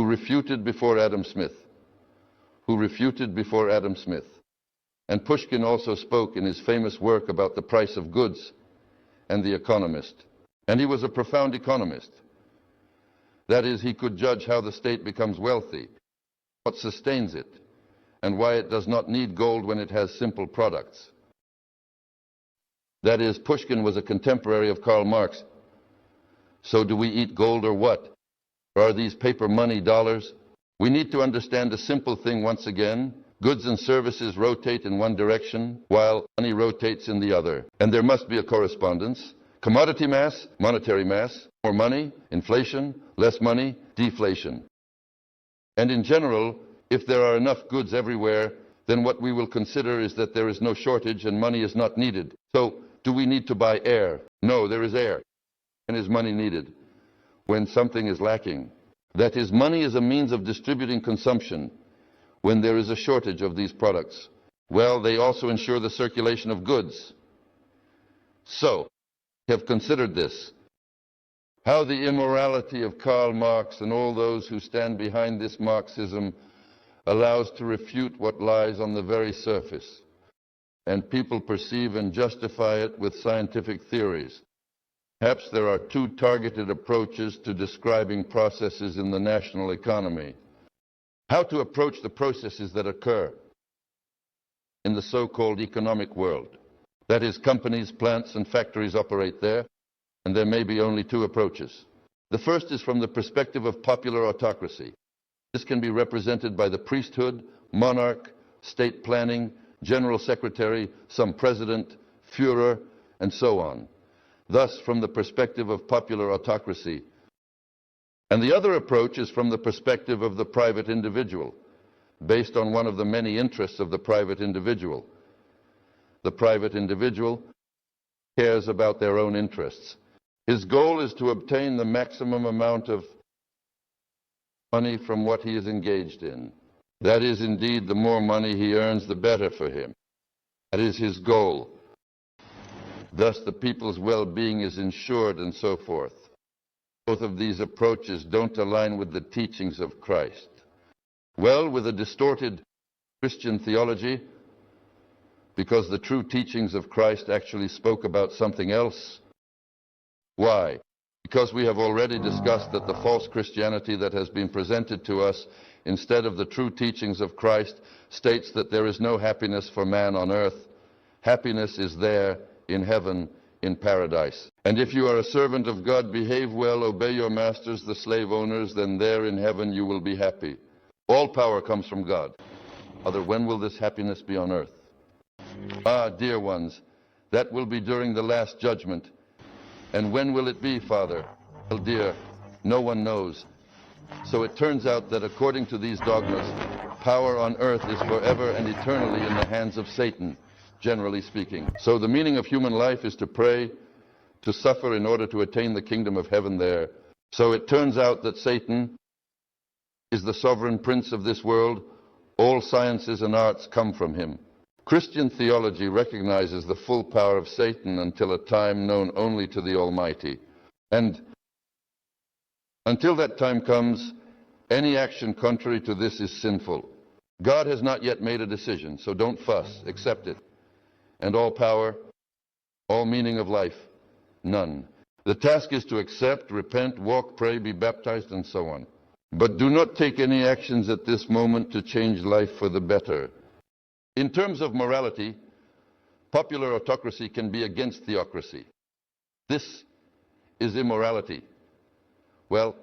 who refuted before Adam Smith. And Pushkin also spoke in his famous work about the price of goods and the economist. And he was a profound economist. That is, he could judge how the state becomes wealthy, what sustains it, and why it does not need gold when it has simple products. That is, Pushkin was a contemporary of Karl Marx. So do we eat gold or what? Or are these paper money dollars? We need to understand a simple thing once again. Goods and services rotate in one direction, while money rotates in the other. And there must be a correspondence. Commodity mass, monetary mass, more money, inflation, less money, deflation. And in general, if there are enough goods everywhere, then what we will consider is that there is no shortage and money is not needed. So, do we need to buy air? No, there is air. And is money needed when something is lacking? That is, money is a means of distributing consumption when there is a shortage of these products. Well, they also ensure the circulation of goods. So, we have considered this. How the immorality of Karl Marx and all those who stand behind this Marxism allows to refute what lies on the very surface. And people perceive and justify it with scientific theories. Perhaps there are two targeted approaches to describing processes in the national economy. How to approach the processes that occur in the so-called economic world. That is, companies, plants, and factories operate there, and there may be only two approaches. The first is from the perspective of popular autocracy. This can be represented by the priesthood, monarch, state planning, general secretary, some president, Führer, and so on. Thus, from the perspective of popular autocracy. And the other approach is from the perspective of the private individual, based on one of the many interests of the private individual. The private individual cares about their own interests. His goal is to obtain the maximum amount of money from what he is engaged in. That is, indeed, the more money he earns, the better for him. That is his goal. Thus, the people's well-being is ensured and so forth. Both of these approaches don't align with the teachings of Christ. Well, with a distorted Christian theology, because the true teachings of Christ actually spoke about something else. Why? Because we have already discussed that the false Christianity that has been presented to us instead of the true teachings of Christ states that there is no happiness for man on earth. Happiness is there in heaven, in paradise. And if you are a servant of God, behave well, obey your masters, the slave owners, then there in heaven you will be happy. All power comes from God. Father, when will this happiness be on earth? Ah, dear ones, that will be during the last judgment. And when will it be, Father? Well, dear, no one knows. So it turns out that according to these dogmas, power on earth is forever and eternally in the hands of Satan, generally speaking. So the meaning of human life is to pray, to suffer in order to attain the kingdom of heaven there. So it turns out that Satan is the sovereign prince of this world. All sciences and arts come from him. Christian theology recognizes the full power of Satan until a time known only to the Almighty. And until that time comes, any action contrary to this is sinful. God has not yet made a decision, so don't fuss, accept it. And all power, all meaning of life, none. The task is to accept, repent, walk, pray, be baptized, and so on. But do not take any actions at this moment to change life for the better. In terms of morality, popular autocracy can be against theocracy. This is immorality. Well,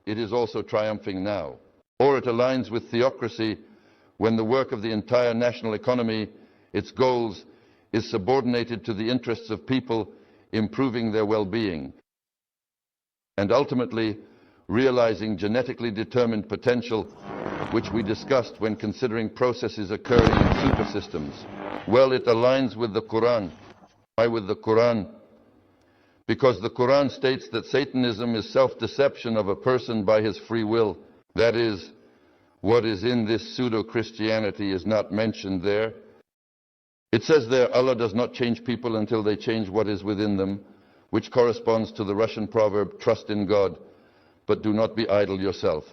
it is also triumphing now. Or it aligns with theocracy when the work of the entire national economy, its goals, is subordinated to the interests of people improving their well-being, and ultimately realizing genetically determined potential, which we discussed when considering processes occurring in supersystems. Well, it aligns with the Quran. Why with the Quran? Because the Quran states that Satanism is self-deception of a person by his free will. That is, what is in this pseudo-Christianity is not mentioned there. It says there, Allah does not change people until they change what is within them, which corresponds to the Russian proverb, trust in God, but do not be idle yourself.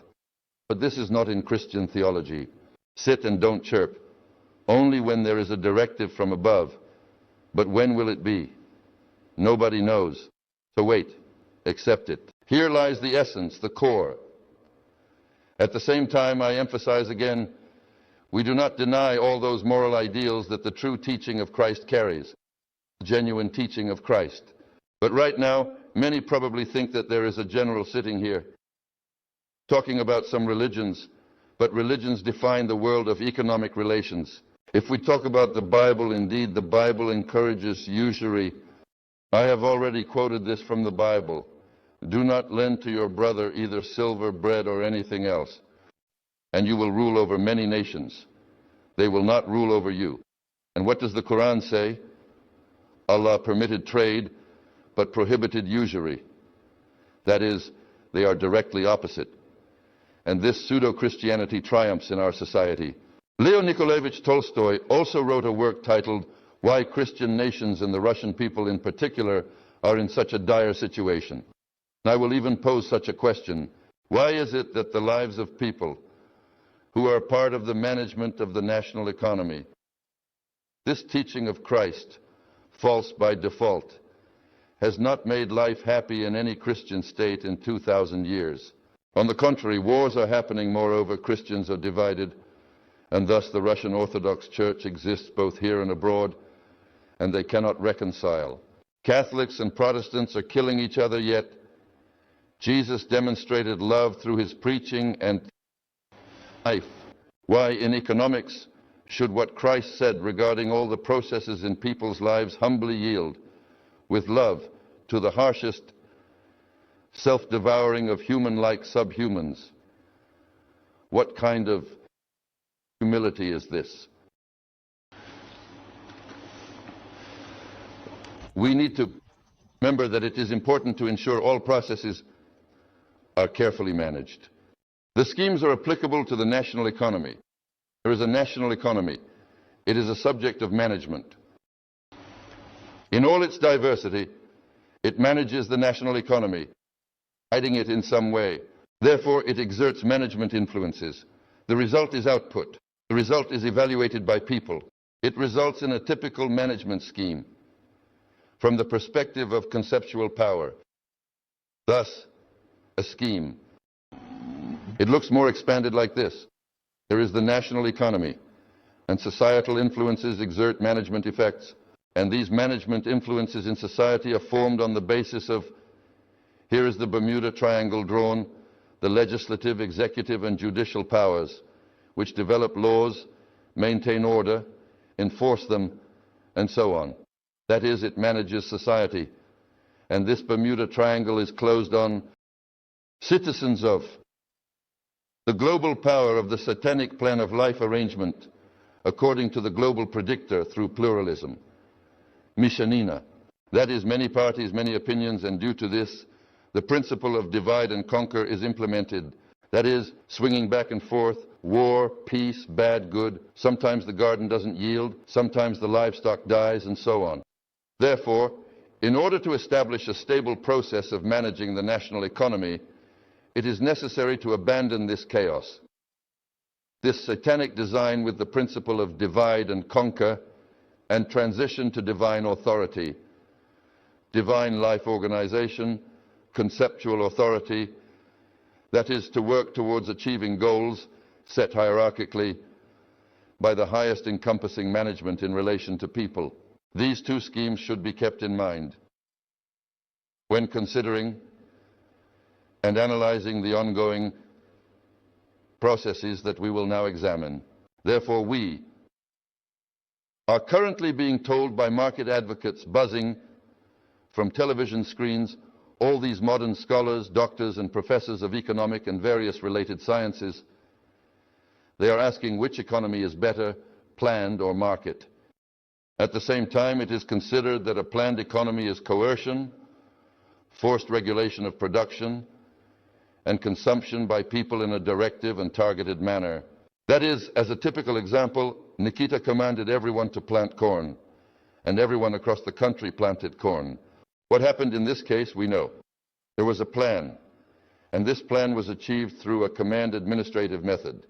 But this is not in Christian theology. Sit and don't chirp. Only when there is a directive from above. But when will it be? Nobody knows. So wait, accept it. Here lies the essence, the core. At the same time, I emphasize again, we do not deny all those moral ideals that the true teaching of Christ carries, the genuine teaching of Christ. But right now, many probably think that there is a general sitting here talking about some religions, but religions define the world of economic relations. If we talk about the Bible, indeed, the Bible encourages usury. I have already quoted this from the Bible. Do not lend to your brother either silver, bread, or anything else, and you will rule over many nations. They will not rule over you. And what does the Quran say? Allah permitted trade, but prohibited usury. That is, they are directly opposite. And this pseudo-Christianity triumphs in our society. Leo Nikolaevich Tolstoy also wrote a work titled Why Christian Nations and the Russian People in particular are in such a dire situation. And I will even pose such a question. Why is it that the lives of people who are part of the management of the national economy, this teaching of Christ, false by default, has not made life happy in any Christian state in 2,000 years? On the contrary, wars are happening. Moreover, Christians are divided, and thus the Russian Orthodox Church exists both here and abroad, and they cannot reconcile. Catholics and Protestants are killing each other, yet Jesus demonstrated love through his preaching and life. Why, in economics, should what Christ said regarding all the processes in people's lives humbly yield with love to the harshest self-devouring of human-like subhumans? What kind of humility is this? We need to remember that it is important to ensure all processes are carefully managed. The schemes are applicable to the national economy. There is a national economy. It is a subject of management. In all its diversity, it manages the national economy, guiding it in some way. Therefore, it exerts management influences. The result is output. The result is evaluated by people. It results in a typical management scheme from the perspective of conceptual power. Thus, a scheme. It looks more expanded like this. There is the national economy, and societal influences exert management effects, and these management influences in society are formed on the basis of, here is the Bermuda Triangle drawn, the legislative, executive, and judicial powers, which develop laws, maintain order, enforce them, and so on. That is, it manages society. And this Bermuda Triangle is closed on citizens of the global power of the satanic plan of life arrangement, according to the global predictor through pluralism. Mishanina. That is, many parties, many opinions, and due to this, the principle of divide and conquer is implemented. That is, swinging back and forth, war, peace, bad, good. Sometimes the garden doesn't yield, sometimes the livestock dies, and so on. Therefore, in order to establish a stable process of managing the national economy, it is necessary to abandon this chaos, this satanic design with the principle of divide and conquer, and transition to divine authority, divine life organization, conceptual authority, that is, to work towards achieving goals set hierarchically by the highest encompassing management in relation to people. These two schemes should be kept in mind when considering and analyzing the ongoing processes that we will now examine. Therefore, we are currently being told by market advocates buzzing from television screens, all these modern scholars, doctors, and professors of economic and various related sciences, they are asking which economy is better, planned or market. At the same time, it is considered that a planned economy is coercion, forced regulation of production, and consumption by people in a directive and targeted manner. That is, as a typical example, Nikita commanded everyone to plant corn, and everyone across the country planted corn. What happened in this case, we know. There was a plan, and this plan was achieved through a command administrative method.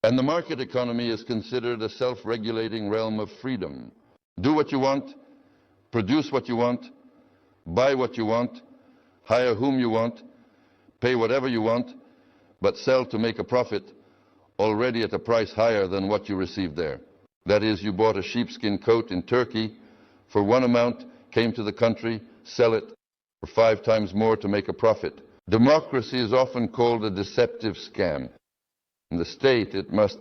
And the market economy is considered a self-regulating realm of freedom. Do what you want, produce what you want, buy what you want, hire whom you want, pay whatever you want, but sell to make a profit already at a price higher than what you received there. That is, you bought a sheepskin coat in Turkey for one amount, came to the country, sell it for 5 times more to make a profit. Democracy is often called a deceptive scam. In the state, it must,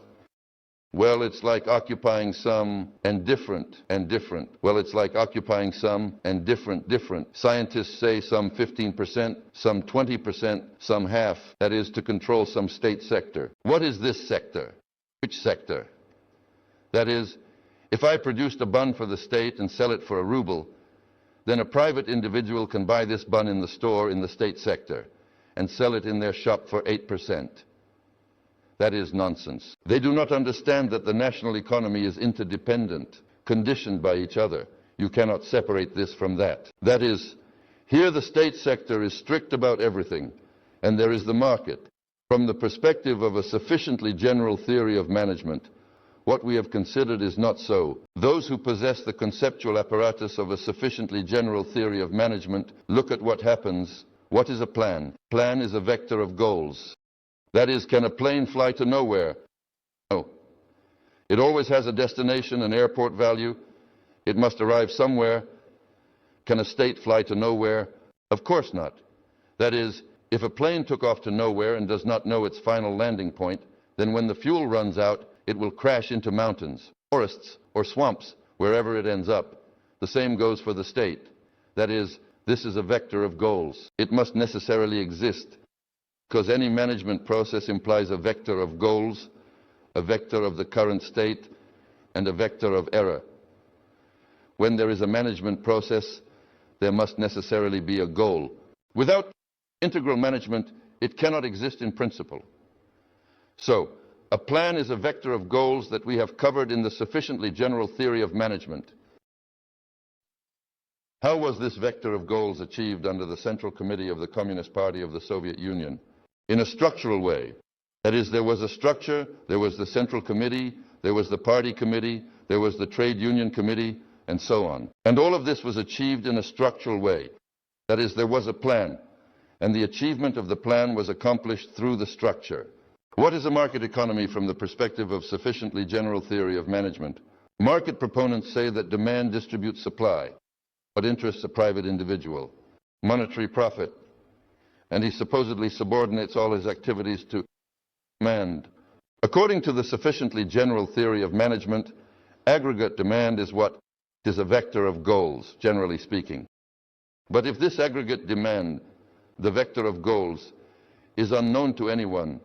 well, it's like occupying some and different and different. Well, it's like occupying some and different. Scientists say some 15%, some 20%, some half. That is, to control some state sector. What is this sector? Which sector? That is, if I produced a bun for the state and sell it for a ruble, then a private individual can buy this bun in the store in the state sector and sell it in their shop for 8%. That is nonsense. They do not understand that the national economy is interdependent, conditioned by each other. You cannot separate this from that. That is, here the state sector is strict about everything, and there is the market. From the perspective of a sufficiently general theory of management, what we have considered is not so. Those who possess the conceptual apparatus of a sufficiently general theory of management look at what happens. What is a plan? Plan is a vector of goals. That is, can a plane fly to nowhere? No. It always has a destination, an airport value. It must arrive somewhere. Can a state fly to nowhere? Of course not. That is, if a plane took off to nowhere and does not know its final landing point, then when the fuel runs out, it will crash into mountains, forests, or swamps, wherever it ends up. The same goes for the state. That is, this is a vector of goals. It must necessarily exist, because any management process implies a vector of goals, a vector of the current state, and a vector of error. When there is a management process, there must necessarily be a goal. Without integral management, it cannot exist in principle. So, a plan is a vector of goals that we have covered in the sufficiently general theory of management. How was this vector of goals achieved under the Central Committee of the Communist Party of the Soviet Union? In a structural way. That is, there was a structure, there was the Central Committee, there was the Party Committee, there was the Trade Union Committee, and so on. And all of this was achieved in a structural way. That is, there was a plan, and the achievement of the plan was accomplished through the structure. What is a market economy from the perspective of sufficiently general theory of management? Market proponents say that demand distributes supply, but interests a private individual. Monetary profit. And he supposedly subordinates all his activities to demand. According to the sufficiently general theory of management, aggregate demand is what is a vector of goals, generally speaking. But if this aggregate demand, the vector of goals, is unknown to anyone,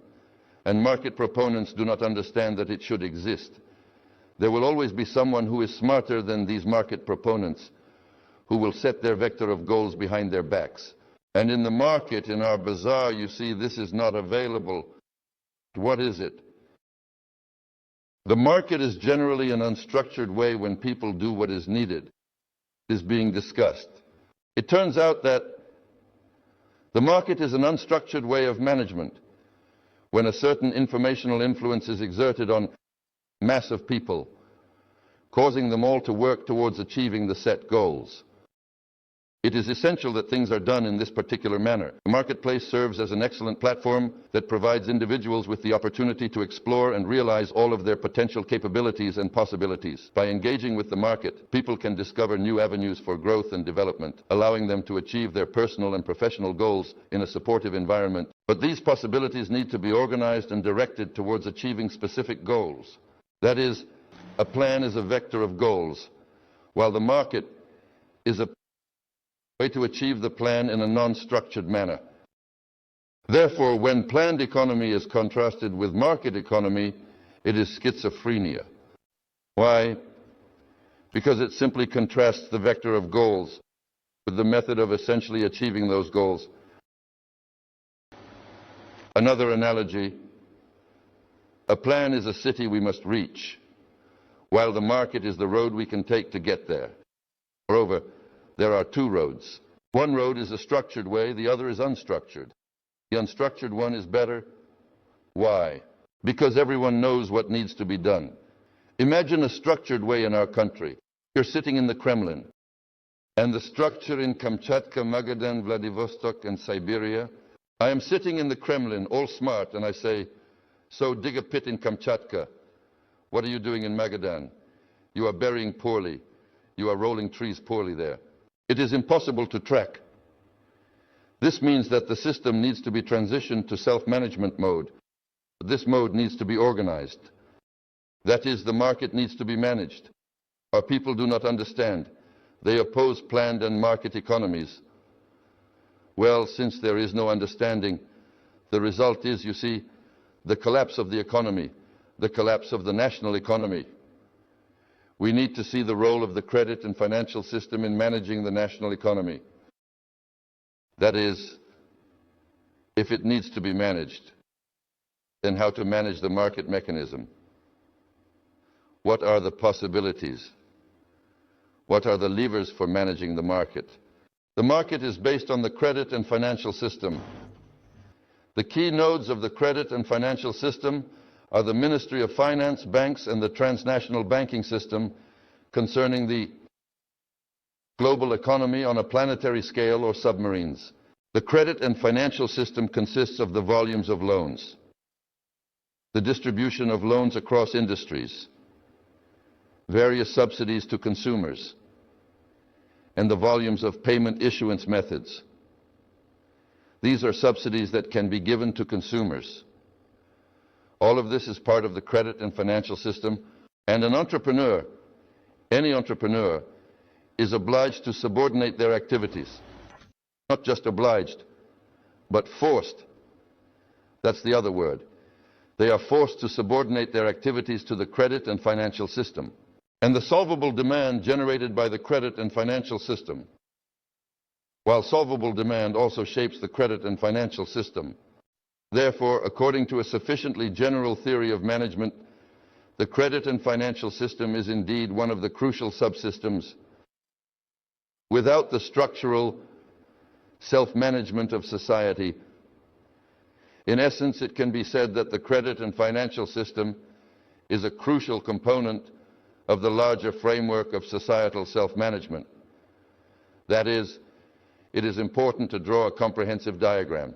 and market proponents do not understand that it should exist, there will always be someone who is smarter than these market proponents, who will set their vector of goals behind their backs. And in the market, in our bazaar, you see this is not available. What is it? The market is generally an unstructured way when people do what is needed, is being discussed. It turns out that the market is an unstructured way of management when a certain informational influence is exerted on mass of people, causing them all to work towards achieving the set goals. It is essential that things are done in this particular manner. The marketplace serves as an excellent platform that provides individuals with the opportunity to explore and realize all of their potential capabilities and possibilities. By engaging with the market, people can discover new avenues for growth and development, allowing them to achieve their personal and professional goals in a supportive environment. But these possibilities need to be organized and directed towards achieving specific goals. That is, a plan is a vector of goals, while the market is a way to achieve the plan in a non-structured manner. Therefore, when planned economy is contrasted with market economy, it is schizophrenia. Why? Because it simply contrasts the vector of goals with the method of essentially achieving those goals. Another analogy, a plan is a city we must reach, while the market is the road we can take to get there. Moreover, there are two roads. One road is a structured way, the other is unstructured. The unstructured one is better. Why? Because everyone knows what needs to be done. Imagine a structured way in our country. You're sitting in the Kremlin, and the structure in Kamchatka, Magadan, Vladivostok, and Siberia. I am sitting in the Kremlin, all smart, and I say, so dig a pit in Kamchatka. What are you doing in Magadan? You are burying poorly. You are rolling trees poorly there. It is impossible to track. This means that the system needs to be transitioned to self-management mode. This mode needs to be organized. That is, the market needs to be managed. Our people do not understand. They oppose planned and market economies. Well, since there is no understanding, the result is, you see, the collapse of the economy, the collapse of the national economy. We need to see the role of the credit and financial system in managing the national economy. That is, if it needs to be managed, then how to manage the market mechanism. What are the possibilities? What are the levers for managing the market? The market is based on the credit and financial system. The key nodes of the credit and financial system are the Ministry of Finance, banks, and the transnational banking system concerning the global economy on a planetary scale or submarines. The credit and financial system consists of the volumes of loans, the distribution of loans across industries, various subsidies to consumers, and the volumes of payment issuance methods. These are subsidies that can be given to consumers. All of this is part of the credit and financial system, and an entrepreneur, any entrepreneur, is obliged to subordinate their activities. Not just obliged, but forced. That's the other word. They are forced to subordinate their activities to the credit and financial system, and the solvable demand generated by the credit and financial system. While solvable demand also shapes the credit and financial system. Therefore, according to a sufficiently general theory of management, the credit and financial system is indeed one of the crucial subsystems. Without the structural self-management of society, in essence, it can be said that the credit and financial system is a crucial component of the larger framework of societal self-management. That is, it is important to draw a comprehensive diagram.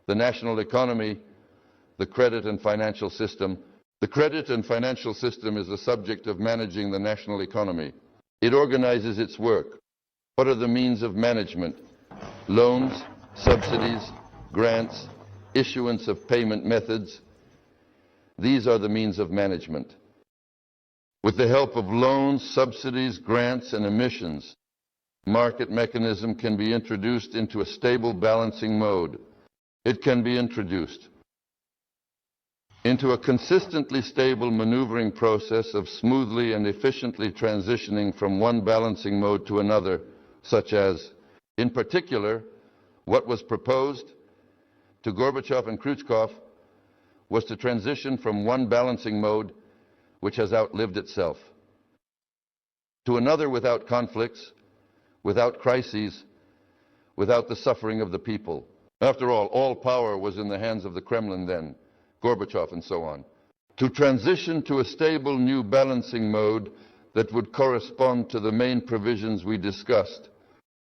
The national economy, the credit and financial system. The credit and financial system is the subject of managing the national economy. It organizes its work. What are the means of management? Loans, subsidies, grants, issuance of payment methods. These are the means of management. With the help of loans, subsidies, grants, and emissions, market mechanism can be introduced into a stable balancing mode. It can be introduced into a consistently stable maneuvering process of smoothly and efficiently transitioning from one balancing mode to another, such as, in particular, what was proposed to Gorbachev and Khrushchev was to transition from one balancing mode, which has outlived itself, to another without conflicts, without crises, without the suffering of the people. After all power was in the hands of the Kremlin then, Gorbachev and so on. To transition to a stable new balancing mode that would correspond to the main provisions we discussed.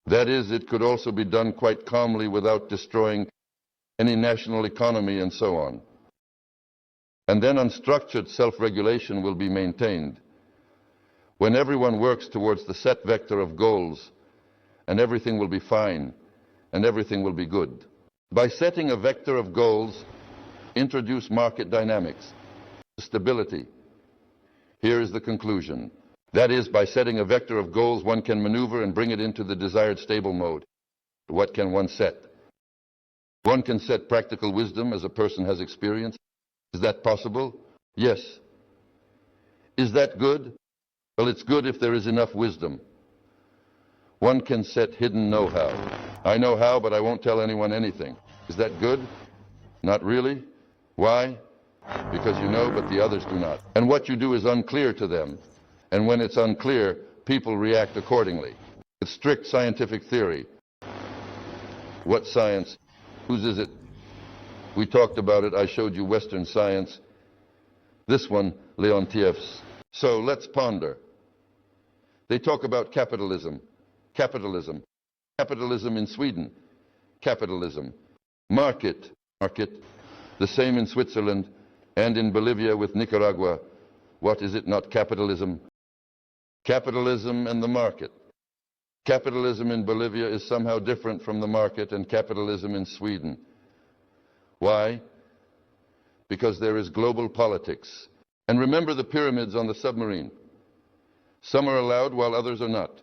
That is, it could also be done quite calmly without destroying any national economy and so on. And then unstructured self-regulation will be maintained. When everyone works towards the set vector of goals, and everything will be fine, and everything will be good. By setting a vector of goals, introduce market dynamics, stability. Here is the conclusion. That is, by setting a vector of goals, one can maneuver and bring it into the desired stable mode. What can one set? One can set practical wisdom as a person has experience. Is that possible? Yes. Is that good? Well, it's good if there is enough wisdom. One can set hidden know-how. I know how, but I won't tell anyone anything. Is that good? Not really. Why? Because you know, but the others do not. And what you do is unclear to them. And when it's unclear, people react accordingly. It's strict scientific theory. What science? Whose is it? We talked about it. I showed you Western science. This one, Leontief's. So let's ponder. They talk about capitalism. Capitalism. Capitalism in Sweden. Capitalism. Market. Market. The same in Switzerland and in Bolivia with Nicaragua. What is it not capitalism? Capitalism and the market. Capitalism in Bolivia is somehow different from the market and capitalism in Sweden. Why? Because there is global politics. And remember the pyramids on the submarine. Some are allowed while others are not.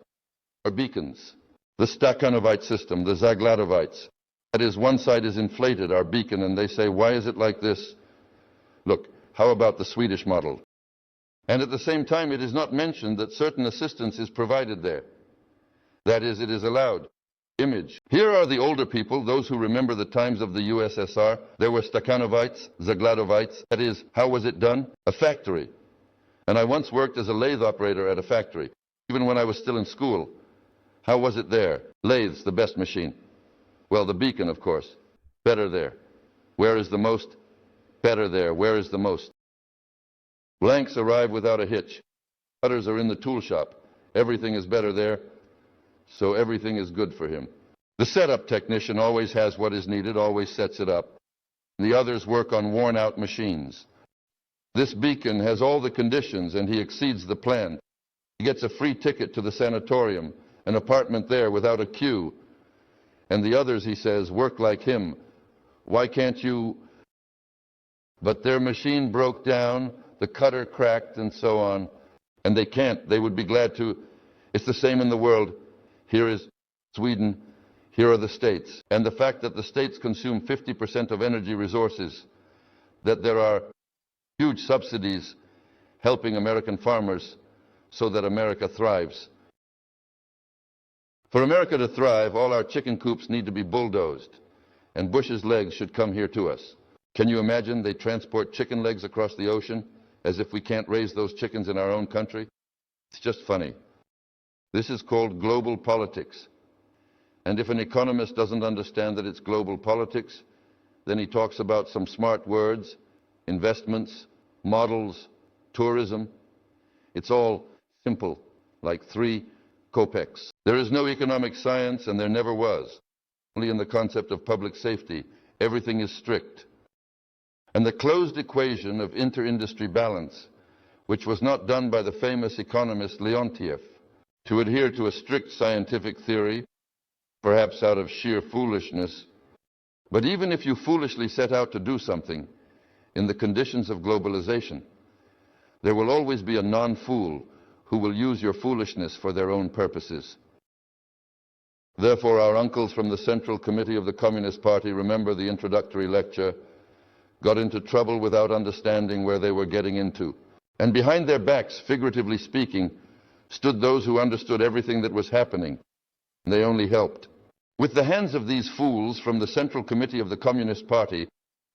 Are beacons. The Stakhanovite system, the Zaglatovites. That is, one side is inflated, our beacon, and they say, why is it like this? Look, how about the Swedish model? And at the same time, it is not mentioned that certain assistance is provided there. That is, it is allowed. Image. Here are the older people, those who remember the times of the USSR. There were Stakhanovites, Zaglatovites. That is, how was it done? A factory. And I once worked as a lathe operator at a factory, even when I was still in school. How was it there? Lathes, the best machine. Well, the beacon, of course. Better there. Where is the most? Better there. Where is the most? Blanks arrive without a hitch. Cutters are in the tool shop. Everything is better there, so everything is good for him. The setup technician always has what is needed, always sets it up. The others work on worn-out machines. This beacon has all the conditions, and he exceeds the plan. He gets a free ticket to the sanatorium, an apartment there without a queue. And the others, he says, work like him. Why can't you? But their machine broke down, the cutter cracked, and so on. And they can't. They would be glad to. It's the same in the world. Here is Sweden. Here are the states. And the fact that the states consume 50% of energy resources, that there are huge subsidies helping American farmers so that America thrives. For America to thrive, all our chicken coops need to be bulldozed, and Bush's legs should come here to us. Can you imagine they transport chicken legs across the ocean as if we can't raise those chickens in our own country? It's just funny. This is called global politics. And if an economist doesn't understand that it's global politics, then he talks about some smart words, investments, models, tourism. It's all simple, like 3 kopecks. There is no economic science, and there never was. Only in the concept of public safety. Everything is strict. And the closed equation of inter-industry balance, which was not done by the famous economist Leontief, to adhere to a strict scientific theory, perhaps out of sheer foolishness. But even if you foolishly set out to do something, in the conditions of globalization, there will always be a non-fool who will use your foolishness for their own purposes. Therefore, our uncles from the Central Committee of the Communist Party, remember the introductory lecture, got into trouble without understanding where they were getting into. And behind their backs, figuratively speaking, stood those who understood everything that was happening. They only helped. With the hands of these fools from the Central Committee of the Communist Party,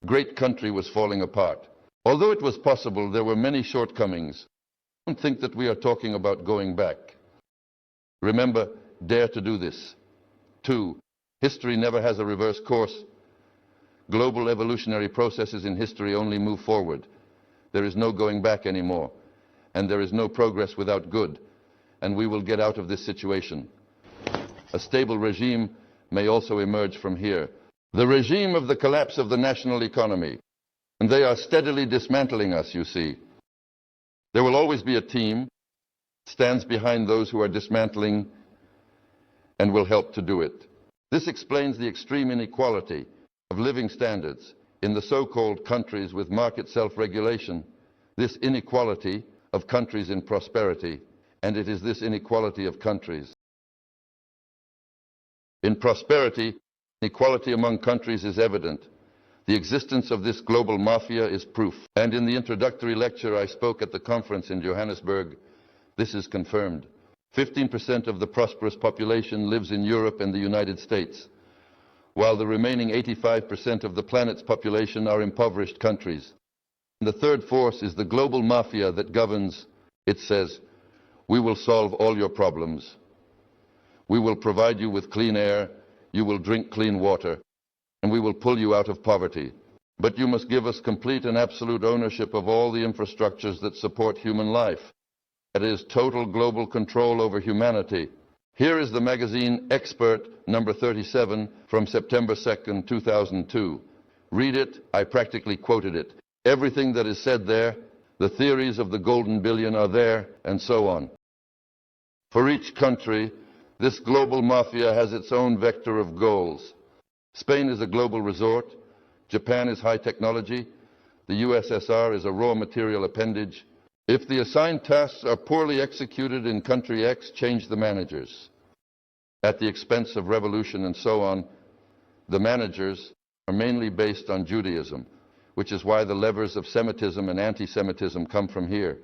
a great country was falling apart. Although it was possible, there were many shortcomings. Don't think that we are talking about going back. Remember, dare to do this. 2, history never has a reverse course. Global evolutionary processes in history only move forward. There is no going back anymore. And there is no progress without good. And we will get out of this situation. A stable regime may also emerge from here. The regime of the collapse of the national economy. And they are steadily dismantling us, you see. There will always be a team that stands behind those who are dismantling and will help to do it. This explains the extreme inequality of living standards in the so-called countries with market self-regulation, this inequality of countries in prosperity, and it is this inequality of countries. In prosperity, inequality among countries is evident. The existence of this global mafia is proof. And in the introductory lecture I spoke at the conference in Johannesburg, this is confirmed. 15% of the prosperous population lives in Europe and the United States, while the remaining 85% of the planet's population are impoverished countries. And the third force is the global mafia that governs. It says, we will solve all your problems. We will provide you with clean air. You will drink clean water. and we will pull you out of poverty. But you must give us complete and absolute ownership of all the infrastructures that support human life. That is, total global control over humanity. Here is the magazine Expert number 37 from September 2nd, 2002. Read it. I practically quoted it. Everything that is said there, the theories of the golden billion are there, and so on. For each country, this global mafia has its own vector of goals. Spain is a global resort. Japan is high technology. The USSR is a raw material appendage. If the assigned tasks are poorly executed in country X, change the managers. At the expense of revolution and so on, the managers are mainly based on Judaism, which is why the levers of Semitism and anti-Semitism come from here.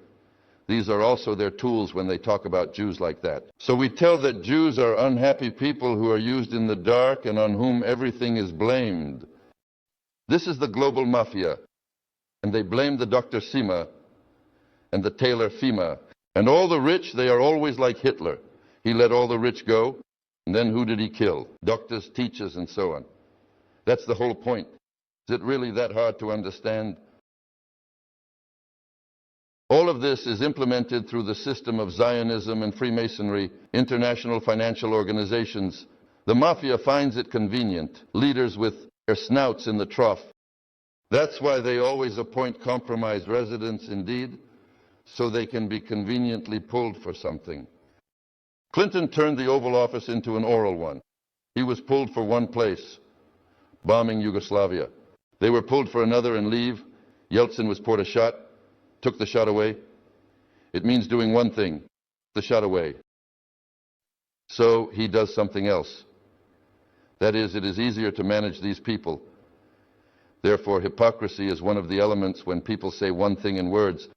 These are also their tools when they talk about Jews like that. So we tell that Jews are unhappy people who are used in the dark and on whom everything is blamed. This is the global mafia, and they blame the Dr. Sima and the tailor Fima. And all the rich, they are always like Hitler. He let all the rich go, and then who did he kill? Doctors, teachers, and so on. That's the whole point. Is it really that hard to understand? All of this is implemented through the system of Zionism and Freemasonry, international financial organizations. The mafia finds it convenient, leaders with their snouts in the trough. That's why they always appoint compromised residents, indeed, so they can be conveniently pulled for something. Clinton turned the Oval Office into an oral one. He was pulled for one place, bombing Yugoslavia. They were pulled for another and leave. Yeltsin was poured a shot, took the shot away. It means doing one thing, the shot away. So he does something else. That is, it is easier to manage these people. Therefore, hypocrisy is one of the elements when people say one thing in words,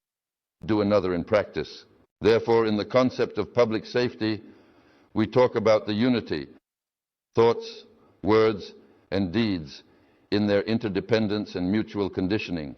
do another in practice. Therefore, in the concept of public safety, we talk about the unity, thoughts, words, and deeds in their interdependence and mutual conditioning.